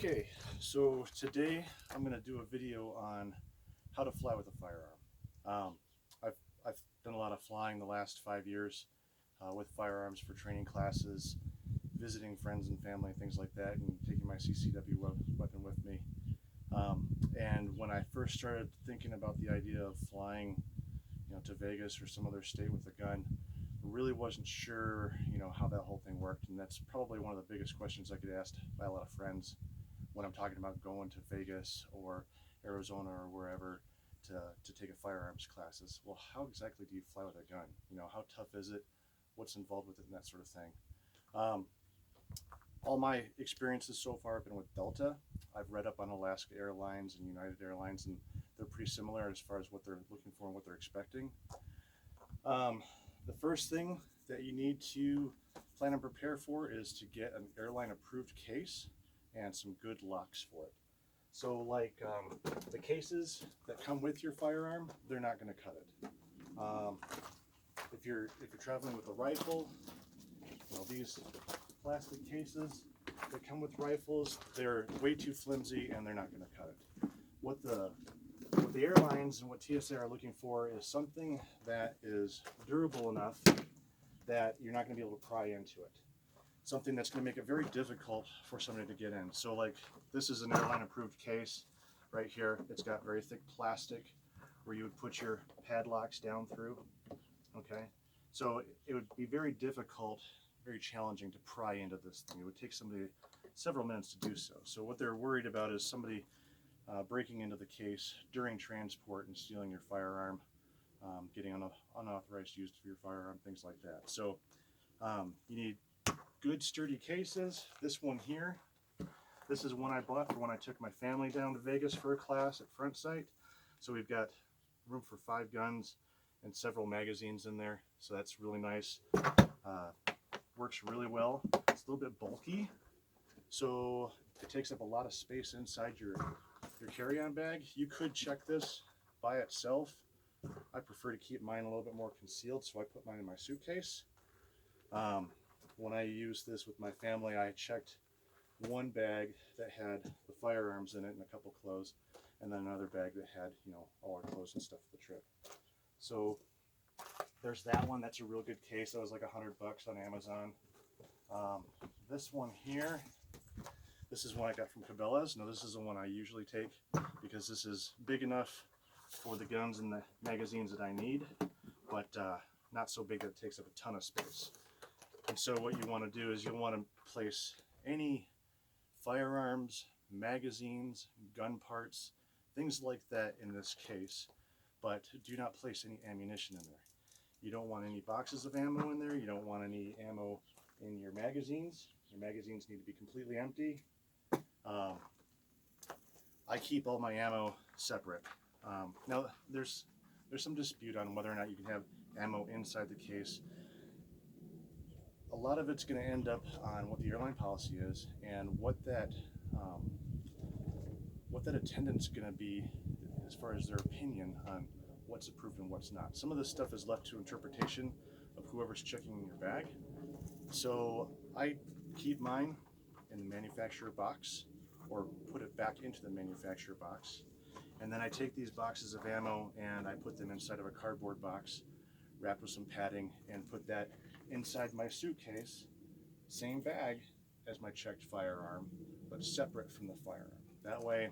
Okay, so today I'm going to do a video on how to fly with a firearm. Um, I've done a lot of flying the last 5 years with firearms for training classes, visiting friends and family, things like that, and taking my CCW weapon with me. And when I first started thinking about the idea of flying, to Vegas or some other state with a gun, really wasn't sure, how that whole thing worked, and that's probably one of the biggest questions I get asked by a lot of friends when I'm talking about going to Vegas or Arizona or wherever to take a firearms classes. Well, how exactly do you fly with a gun? How tough is it? What's involved with it and that sort of thing. All my experiences so far have been with Delta. I've read up on Alaska Airlines and United Airlines, and they're pretty similar as far as what they're looking for and what they're expecting. The first thing that you need to plan and prepare for is to get an airline approved case and some good locks for it. So like the cases that come with your firearm, they're not going to cut it. If you're traveling with a rifle, these plastic cases that come with rifles, they're way too flimsy and they're not going to cut it. What the airlines and what TSA are looking for is something that is durable enough that you're not going to be able to pry into it. Something that's going to make it very difficult for somebody to get in. So like this is an airline approved case right here. It's got very thick plastic where you would put your padlocks down through. Okay, so it would be very difficult, very challenging to pry into this thing. It would take somebody several minutes to do so. So what they're worried about is somebody breaking into the case during transport and stealing your firearm, getting unauthorized use of your firearm, things like that. So you need good sturdy cases. This one here, this is one I bought for when I took my family down to Vegas for a class at Front Sight. So we've got room for 5 guns and several magazines in there, so that's really nice. Works really well. It's a little bit bulky, so it takes up a lot of space inside your carry-on bag. You could check this by itself. I prefer to keep mine a little bit more concealed, so I put mine in my suitcase. When I used this with my family, I checked one bag that had the firearms in it and a couple clothes, and then another bag that had, all our clothes and stuff for the trip. So there's that one. That's a real good case. That was like $100 on Amazon. This one here, this is one I got from Cabela's. Now this is the one I usually take because this is big enough for the guns and the magazines that I need, but not so big that it takes up a ton of space. And so what you want to do is you'll want to place any firearms, magazines, gun parts, things like that in this case, but do not place any ammunition in there. You don't want any boxes of ammo in there. You don't want any ammo in your magazines. Your magazines need to be completely empty. I keep all my ammo separate. Now there's some dispute on whether or not you can have ammo inside the case. A lot of it's going to end up on what the airline policy is and what that attendant's going to be as far as their opinion on what's approved and what's not. Some of this stuff is left to interpretation of whoever's checking in your bag. So I keep mine in the manufacturer box or put it back into the manufacturer box. And then I take these boxes of ammo and I put them inside of a cardboard box wrapped with some padding and put that inside my suitcase, same bag as my checked firearm, but separate from the firearm. That way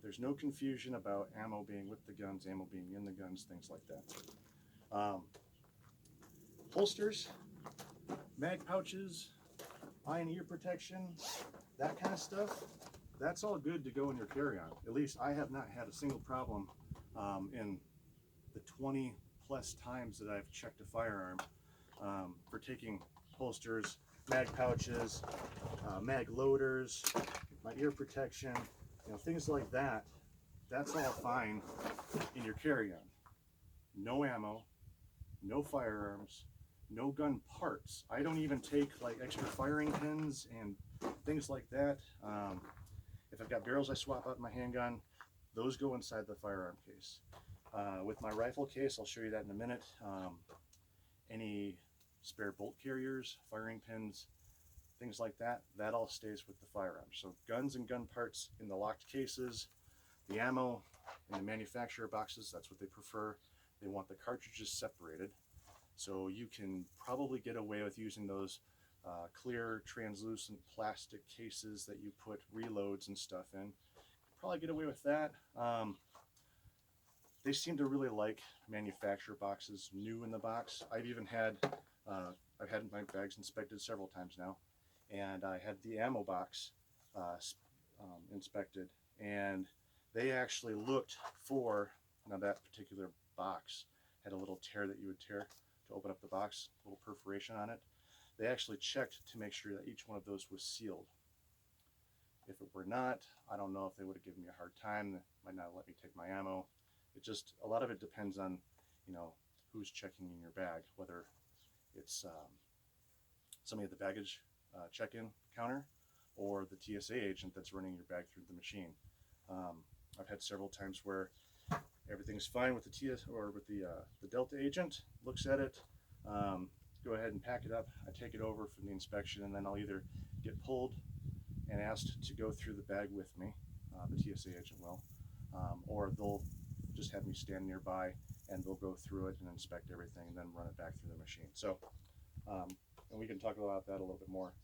there's no confusion about ammo being with the guns, ammo being in the guns, things like that. Holsters, mag pouches, eye and ear protection, that kind of stuff, that's all good to go in your carry-on. At least I have not had a single problem in the 20 plus times that I've checked a firearm for taking holsters, mag pouches, mag loaders, my ear protection, things like that. That's all fine in your carry-on. No ammo, no firearms, no gun parts. I don't even take like extra firing pins and things like that. If I've got barrels I swap out in my handgun, those go inside the firearm case. With my rifle case, I'll show you that in a minute. Any spare bolt carriers, firing pins, things like that, that all stays with the firearm. So guns and gun parts in the locked cases, the ammo in the manufacturer boxes, that's what they prefer. They want the cartridges separated. So you can probably get away with using those clear translucent plastic cases that you put reloads and stuff in. Probably get away with that. They seem to really like manufacturer boxes, new in the box. I've even had, I've had my bags inspected several times now, and I had the ammo box inspected, and they actually looked for, now that particular box had a little tear that you would tear to open up the box, a little perforation on it. They actually checked to make sure that each one of those was sealed. If it were not, I don't know if they would have given me a hard time. They might not let me take my ammo. It just, a lot of it depends on, you know, who's checking in your bag, whether it's somebody at the baggage check-in counter or the TSA agent that's running your bag through the machine. I've had several times where everything's fine with the TSA or with the Delta agent, looks at it, go ahead and pack it up. I take it over for the inspection, and then I'll either get pulled and asked to go through the bag with me, the TSA agent will, or they'll just have me stand nearby and they'll go through it and inspect everything and then run it back through the machine. So, and we can talk about that a little bit more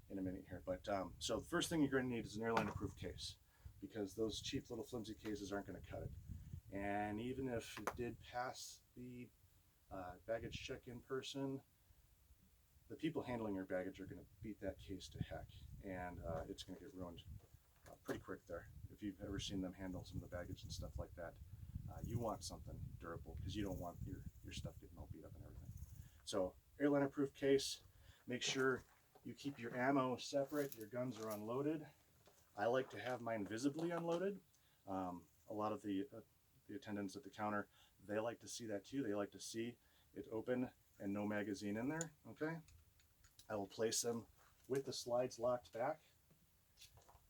in a minute here. But so the first thing you're going to need is an airline approved case, because those cheap little flimsy cases aren't going to cut it. And even if it did pass the baggage check-in person, the people handling your baggage are going to beat that case to heck, and it's going to get ruined pretty quick there. If you've ever seen them handle some of the baggage and stuff like that, you want something durable, because you don't want your stuff getting all beat up and everything. So airline approved case, make sure you keep your ammo separate, your guns are unloaded. I like to have mine visibly unloaded. A lot of the attendants at the counter, they like to see that too. They like to see it open and no magazine in there, okay? I will place them with the slides locked back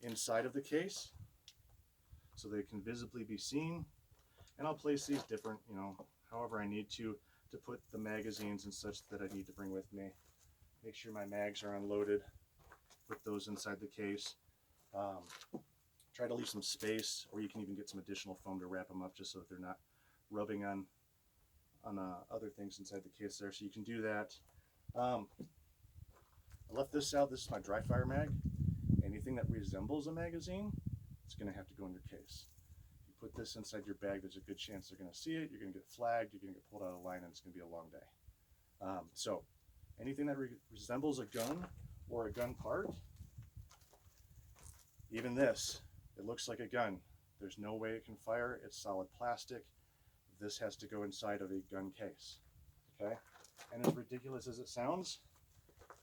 inside of the case so they can visibly be seen. And I'll place these different, you know, however I need to put the magazines and such that I need to bring with me. Make sure my mags are unloaded, put those inside the case. Try to leave some space, or you can even get some additional foam to wrap them up just so that they're not rubbing on other things inside the case there. So you can do that. I left this out. This is my dry fire mag. Anything that resembles a magazine, it's going to have to go in your case. If you put this inside your bag, there's a good chance they're going to see it. You're going to get flagged. You're going to get pulled out of line, and it's going to be a long day. So anything that resembles a gun or a gun part, even this, it looks like a gun. There's no way it can fire. It's solid plastic. This has to go inside of a gun case, okay? And as ridiculous as it sounds,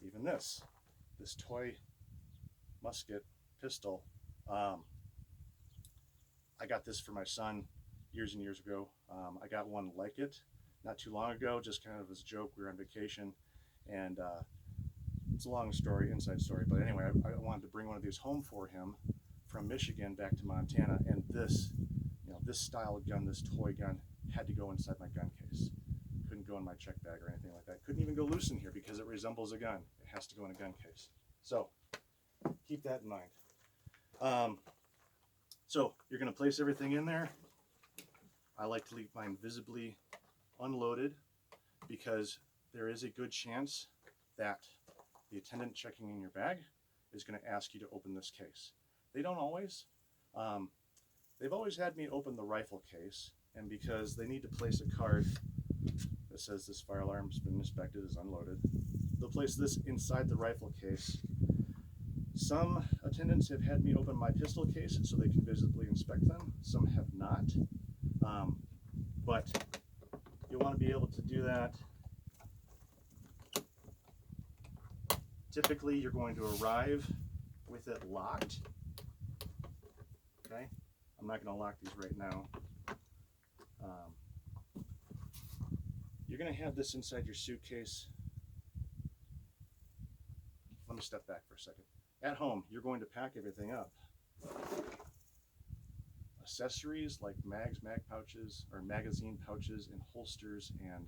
even this toy musket pistol, I got this for my son years and years ago. I got one like it not too long ago, just kind of as a joke. We were on vacation, and it's a long story, inside story, but anyway, I wanted to bring one of these home for him from Michigan back to Montana, and this, you know, this style of gun, this toy gun, had to go inside my gun case. Couldn't go in my check bag or anything like that. Couldn't even go loose in here because it resembles a gun. It has to go in a gun case. So keep that in mind. So you're going to place everything in there. I like to leave mine visibly unloaded, because there is a good chance that the attendant checking in your bag is going to ask you to open this case. They don't always. They've always had me open the rifle case, and because they need to place a card that says this firearm's been inspected, is unloaded, they'll place this inside the rifle case. Some attendants have had me open my pistol case so they can visibly inspect them. Some have not. But you want to be able to do that. Typically, you're going to arrive with it locked. Okay, I'm not going to lock these right now. You're going to have this inside your suitcase. Let me step back for a second. At home, you're going to pack everything up. Accessories like mags, mag pouches, or magazine pouches, and holsters, and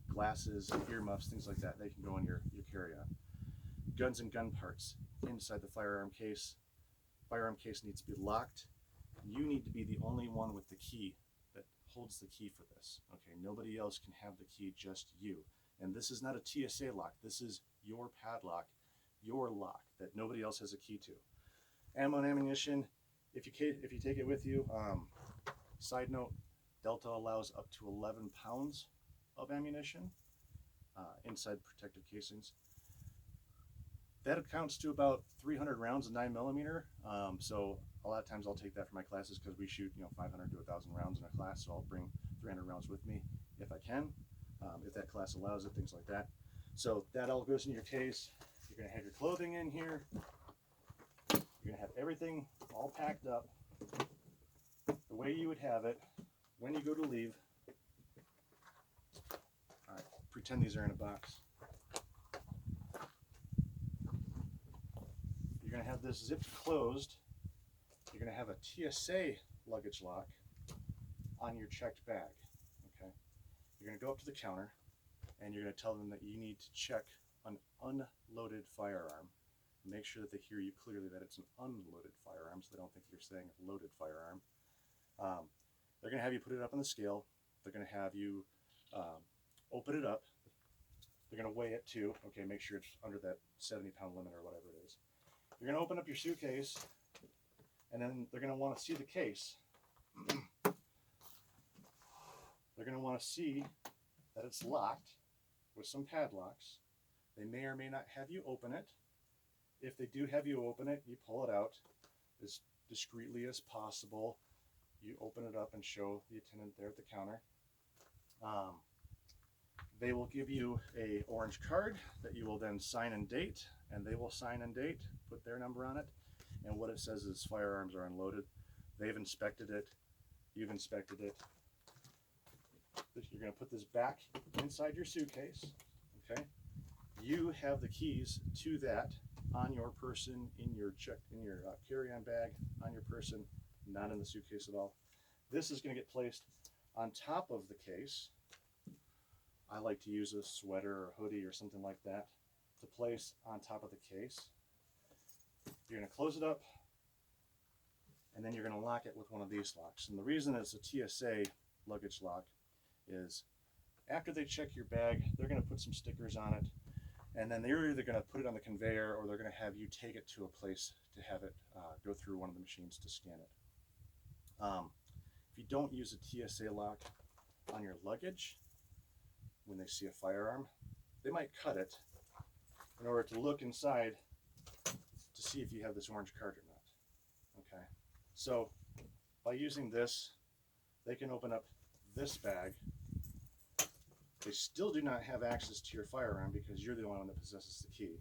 glasses, and earmuffs, things like that, they can go in your carry-on. guns and gun parts inside the firearm case. Firearm case needs to be locked. You need to be the only one with the key that holds the key for this. Okay, nobody else can have the key, just you. And this is not a TSA lock. This is your padlock, your lock that nobody else has a key to. Ammo and ammunition, if you take it with you, side note, Delta allows up to 11 pounds of ammunition inside protective casings. That accounts to about 300 rounds of 9mm. So a lot of times I'll take that for my classes because we shoot 500 to 1,000 rounds in a class. So I'll bring 300 rounds with me if I can, if that class allows it, things like that. So that all goes in your case. You're going to have your clothing in here. You're going to have everything all packed up the way you would have it when you go to leave. All right, pretend these are in a box. You're going to have this zipped closed. You're going to have a TSA luggage lock on your checked bag. Okay, you're going to go up to the counter and you're going to tell them that you need to check an unloaded firearm. Make sure that they hear you clearly that it's an unloaded firearm, so they don't think you're saying a loaded firearm. They're going to have you put it up on the scale. They're going to have you open it up. They're going to weigh it too. Okay, make sure it's under that 70-pound limit or whatever it is. You're going to open up your suitcase, and then they're going to want to see the case. They're going to want to see that it's locked with some padlocks. They may or may not have you open it. If they do have you open it, you pull it out as discreetly as possible. You open it up and show the attendant there at the counter. They will give you an orange card that you will then sign and date, and they will sign and date, put their number on it, and what it says is firearms are unloaded. They've inspected it. You've inspected it. You're going to put this back inside your suitcase. Okay. You have the keys to that on your person, in your carry-on bag, on your person, not in the suitcase at all. This is going to get placed on top of the case. I like to use a sweater or hoodie or something like that to place on top of the case. You're going to close it up, and then you're going to lock it with one of these locks. And the reason it's a TSA luggage lock is after they check your bag, they're going to put some stickers on it, and then they're either going to put it on the conveyor or they're going to have you take it to a place to have it go through one of the machines to scan it. If you don't use a TSA lock on your luggage, when they see a firearm, they might cut it in order to look inside to see if you have this orange card or not. Okay, so by using this, they can open up this bag. They still do not have access to your firearm because you're the only one that possesses the key.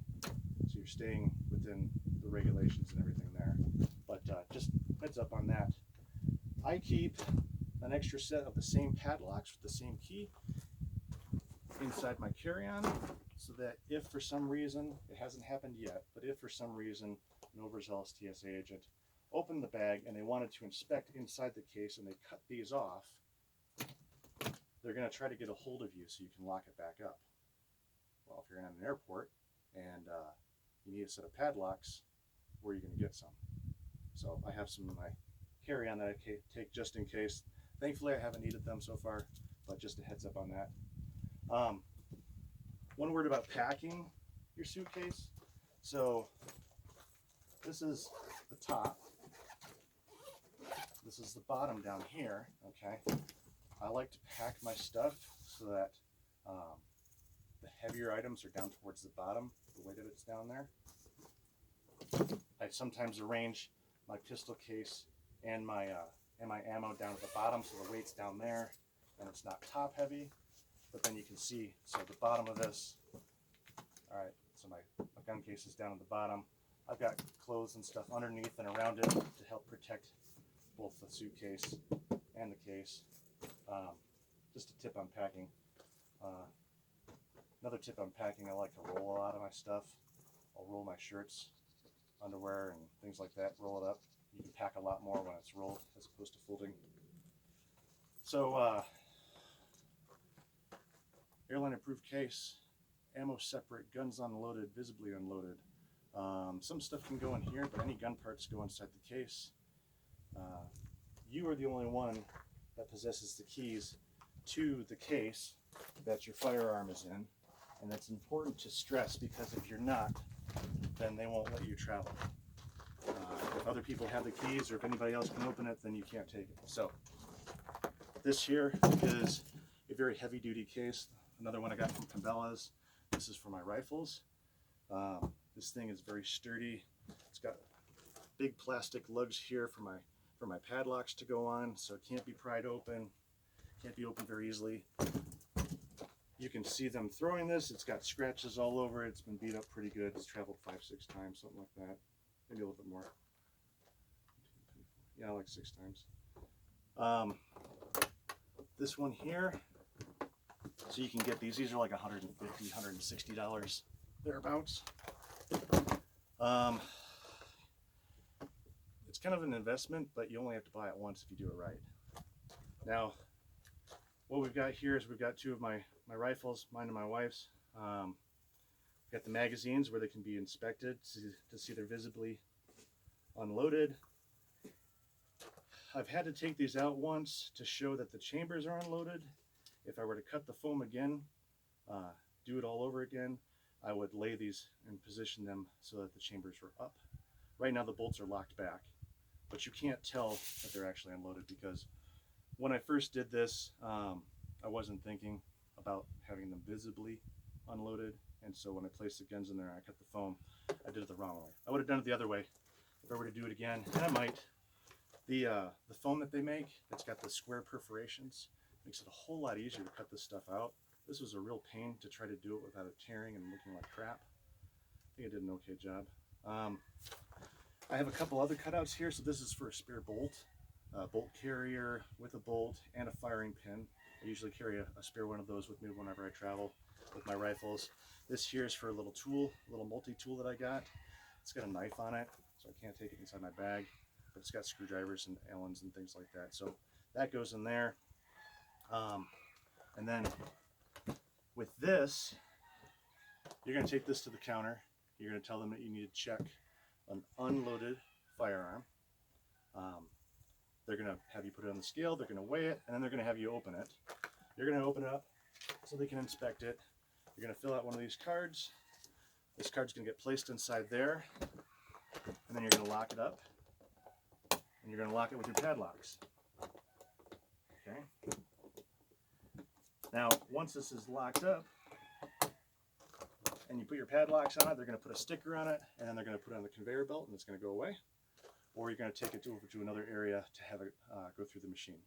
So you're staying within the regulations and everything there. But just heads up on that. I keep an extra set of the same padlocks with the same key inside my carry-on, so that if for some reason, it hasn't happened yet, but if for some reason an overzealous TSA agent opened the bag and they wanted to inspect inside the case and they cut these off, they're going to try to get a hold of you so you can lock it back up. Well, if you're in an airport and you need a set of padlocks, where are you going to get some? So I have some in my carry-on that I take just in case. Thankfully, I haven't needed them so far, but just a heads up on that. One word about packing your suitcase. So this is the top. This is the bottom down here. Okay. I like to pack my stuff so that the heavier items are down towards the bottom, the way that it's down there. I sometimes arrange my pistol case and my ammo down at the bottom, so the weight's down there and it's not top heavy. But then you can see, so the bottom of this, all right, so my gun case is down at the bottom. I've got clothes and stuff underneath and around it to help protect both the suitcase and the case. Just a tip on packing. Another tip on packing, I like to roll a lot of my stuff. I'll roll my shirts, underwear, and things like that, roll it up. You can pack a lot more when it's rolled as opposed to folding. So, airline approved case, ammo separate, guns unloaded, visibly unloaded. Some stuff can go in here, but any gun parts go inside the case. You are the only one that possesses the keys to the case that your firearm is in, and that's important to stress, because if you're not, then they won't let you travel. If other people have the keys, or if anybody else can open it, then you can't take it. So this here is a very heavy duty case. Another one I got from Cabela's. This is for my rifles. This thing is very sturdy. It's got big plastic lugs here for my padlocks to go on, so it can't be pried open. Can't be opened very easily. You can see them throwing this. It's got scratches all over it. It's been beat up pretty good. It's traveled 5-6 times, something like that. Maybe a little bit more. Yeah, like 6 times. This one here, so you can get these. These are like $150, $160 thereabouts. It's kind of an investment, but you only have to buy it once if you do it right. Now, what we've got here is we've got 2 of my rifles, mine and my wife's. We've got the magazines where they can be inspected to see they're visibly unloaded. I've had to take these out once to show that the chambers are unloaded. If I were to cut the foam again, do it all over again, I would lay these and position them so that the chambers were up. Right now the bolts are locked back, but you can't tell that they're actually unloaded, because when I first did this, I wasn't thinking about having them visibly unloaded, and so when I placed the guns in there and I cut the foam, I did it the wrong way. I would have done it the other way if I were to do it again, and I might. The foam that they make, that's got the square perforations, makes it a whole lot easier to cut this stuff out. This was a real pain to try to do it without it tearing and looking like crap. I think I did an okay job. I have a couple other cutouts here. So this is for a spare bolt, bolt carrier with a bolt and a firing pin. I usually carry a spare one of those with me whenever I travel with my rifles. This here is for a little tool, a little multi-tool that I got. It's got a knife on it, so I can't take it inside my bag, but it's got screwdrivers and Allens and things like that. So that goes in there. And then with this, you're going to take this to the counter. You're going to tell them that you need to check an unloaded firearm. They're going to have you put it on the scale, they're going to weigh it, and then they're going to have you open it. You're going to open it up so they can inspect it. You're going to fill out one of these cards. This card's going to get placed inside there, and then you're going to lock it up, and you're going to lock it with your padlocks. Okay. Now, once this is locked up, and you put your padlocks on it, they're going to put a sticker on it, and then they're going to put it on the conveyor belt, and it's going to go away. Or you're going to take it over to another area to have it go through the machine.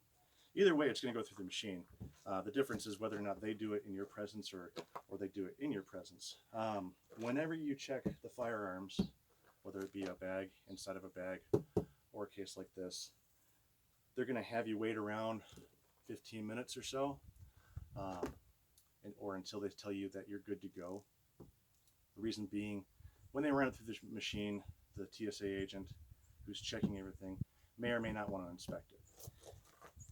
Either way, it's going to go through the machine. The difference is whether or not they do it in your presence or they do it in your presence. Whenever you check the firearms, whether it be a bag inside of a bag or a case like this, they're going to have you wait around 15 minutes or so, or until they tell you that you're good to go. The reason being, when they run it through the machine, the TSA agent who's checking everything may or may not want to inspect it.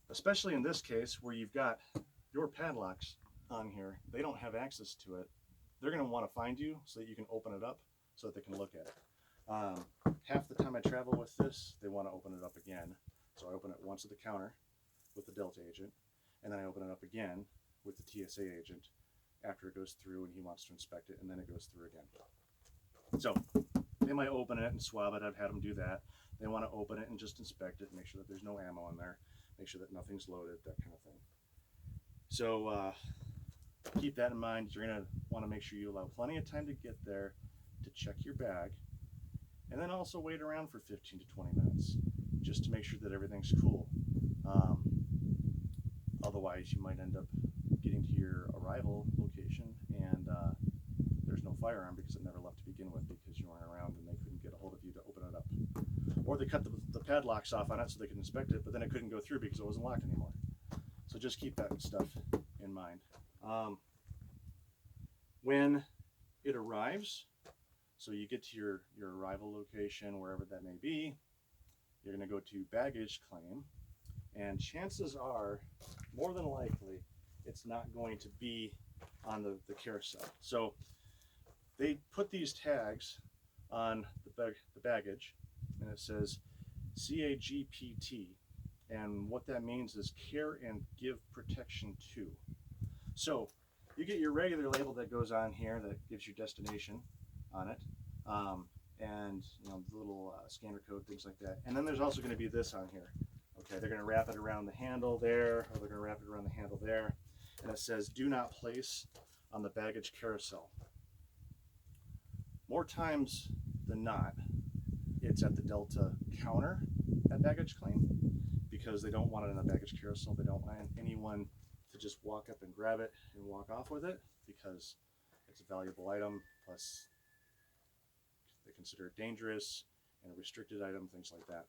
Especially in this case where you've got your padlocks on here, they don't have access to it. They're going to want to find you so that you can open it up so that they can look at it. Half the time I travel with this, they want to open it up again. So I open it once at the counter with the Delta agent, and then I open it up again with the TSA agent after it goes through and he wants to inspect it, and then it goes through again. So they might open it and swab it. I've had them do that. They want to open it and just inspect it, make sure that there's no ammo in there, make sure that nothing's loaded, that kind of thing. So keep that in mind. You're going to want to make sure you allow plenty of time to get there to check your bag, and then also wait around for 15 to 20 minutes just to make sure that everything's cool. Otherwise, you might end up getting to your arrival location and there's no firearm because it never left to begin with, because you weren't around and they couldn't get a hold of you to open it up. Or they cut the padlocks off on it so they could inspect it, but then it couldn't go through because it wasn't locked anymore. So just keep that stuff in mind. When it arrives, so you get to your arrival location, wherever that may be, you're going to go to baggage claim, and chances are, more than likely, it's not going to be on the carousel. So they put these tags on the baggage, and it says CAGPT, and what that means is care and give protection to. So you get your regular label that goes on here that gives your destination on it, and the little scanner code, things like that. And then there's also going to be this on here. Okay, they're going to wrap it around the handle there, or they're going to wrap it around the handle there, and it says do not place on the baggage carousel. More times than not, it's at the Delta counter at baggage claim, because they don't want it in the baggage carousel. They don't want anyone to just walk up and grab it and walk off with it, because it's a valuable item, plus they consider it dangerous and a restricted item, things like that.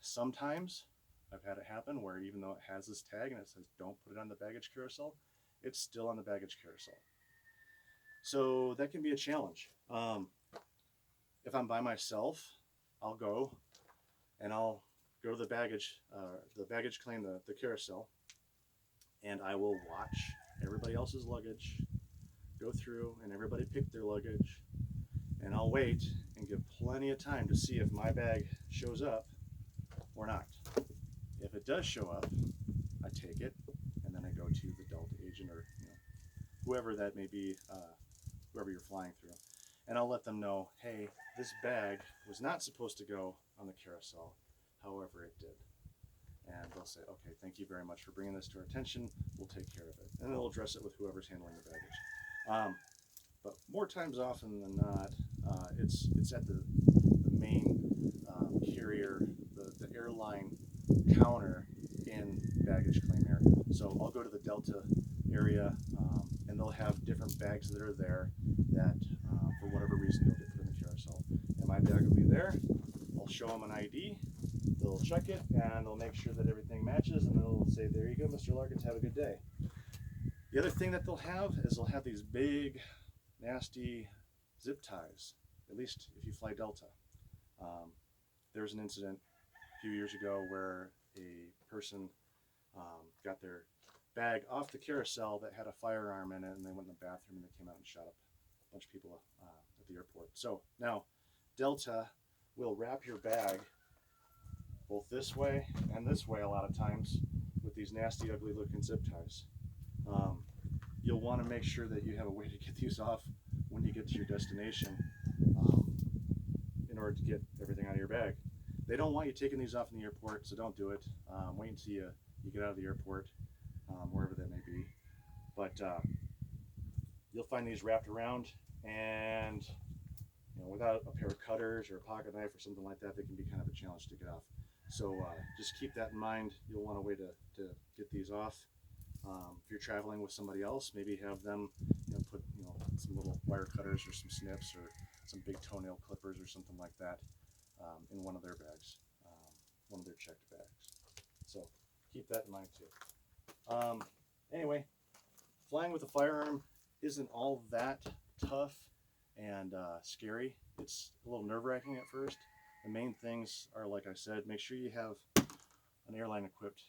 Sometimes I've had it happen where even though it has this tag and it says don't put it on the baggage carousel, it's still on the baggage carousel. So that can be a challenge. If I'm by myself, I'll go to the baggage claim, the carousel, and I will watch everybody else's luggage go through, and everybody pick their luggage, and I'll wait and give plenty of time to see if my bag shows up or not. If it does show up, I take it, and then I go to the Delta agent, or whoever that may be, whoever you're flying through, and I'll let them know, hey, this bag was not supposed to go on the carousel, however it did. And they'll say, okay, thank you very much for bringing this to our attention, we'll take care of it. And they'll address it with whoever's handling the baggage. But more times often than not, it's at the main carrier, the airline counter in baggage claim area. So I'll go to the Delta area, and they'll have different bags that are there that for whatever reason don't get put in the carousel. And my bag will be there. I'll show them an ID, they'll check it, and they'll make sure that everything matches, and they'll say, there you go, Mr. Larkins, have a good day. The other thing that they'll have is they'll have these big, nasty zip ties, at least if you fly Delta. There was an incident a few years ago where a person got their bag off the carousel that had a firearm in it, and they went in the bathroom and they came out and shot up a bunch of people at the airport. So now Delta will wrap your bag both this way and this way a lot of times with these nasty, ugly looking zip ties. You'll want to make sure that you have a way to get these off when you get to your destination, in order to get everything out of your bag. They don't want you taking these off in the airport, so don't do it. Wait until you get out of the airport, wherever that may be. But you'll find these wrapped around, and without a pair of cutters or a pocket knife or something like that, they can be kind of a challenge to get off. So just keep that in mind. You'll want a way to get these off. If you're traveling with somebody else, maybe have them put some little wire cutters or some snips or some big toenail clippers or something like that in one of their bags, one of their checked bags. So keep that in mind too. Anyway, flying with a firearm isn't all that tough and scary. It's a little nerve-wracking at first. The main things are, like I said, make sure you have an airline equipped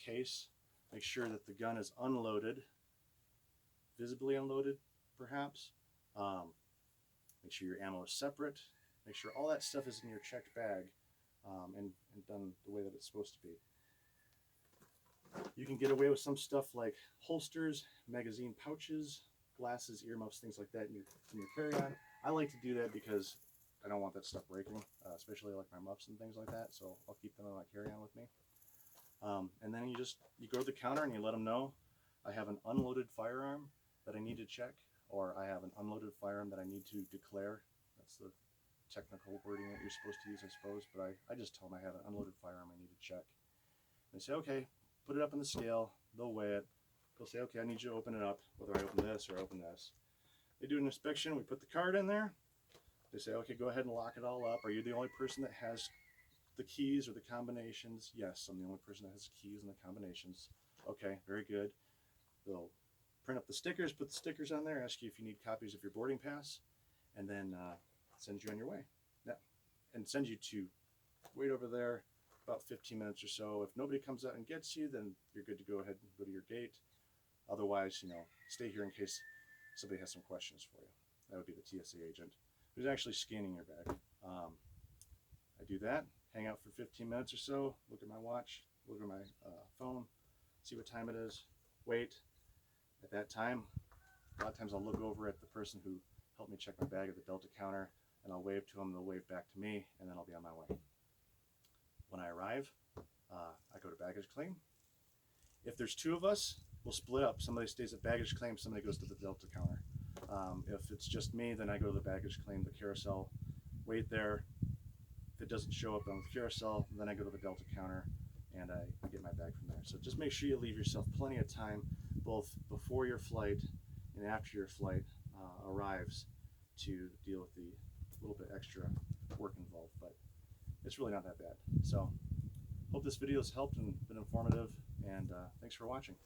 case. Make sure that the gun is unloaded, visibly unloaded perhaps. Make sure your ammo is separate. Make sure all that stuff is in your checked bag, and done the way that it's supposed to be. You can get away with some stuff like holsters, magazine pouches, glasses, earmuffs, things like that in your carry-on. I like to do that because I don't want that stuff breaking, especially like my muffs and things like that, so I'll keep them in my carry-on with me. And then you go to the counter and you let them know, I have an unloaded firearm that I need to check, or I have an unloaded firearm that I need to declare. That's the technical wording that you're supposed to use, I suppose, but I just tell them I have an unloaded firearm I need to check. They say, okay, put it up on the scale, they'll weigh it, they'll say, okay, I need you to open it up, whether I open this or open this. They do an inspection, we put the card in there, they say, okay, go ahead and lock it all up. Are you the only person that has the keys or the combinations? Yes, I'm the only person that has the keys and the combinations. Okay, very good. They'll print up the stickers, put the stickers on there, ask you if you need copies of your boarding pass, and then send you on your way. And send you to wait over there about 15 minutes or so. If nobody comes out and gets you, then you're good to go ahead and go to your gate. Otherwise, stay here in case somebody has some questions for you. That would be the TSA agent who's actually scanning your bag. I do that, hang out for 15 minutes or so, look at my watch, look at my phone, see what time it is, wait. At that time, a lot of times I'll look over at the person who helped me check my bag at the Delta counter, and I'll wave to them, they'll wave back to me, and then I'll be on my way. When I arrive, I go to baggage claim. If there's two of us, we'll split up. Somebody stays at baggage claim, somebody goes to the Delta counter. If it's just me, then I go to the baggage claim, the carousel, wait there. If it doesn't show up on the carousel, then I go to the Delta counter and I get my bag from there. So just make sure you leave yourself plenty of time, both before your flight and after your flight arrives, to deal with the little bit extra work involved, but it's really not that bad. So hope this video has helped and been informative, and thanks for watching.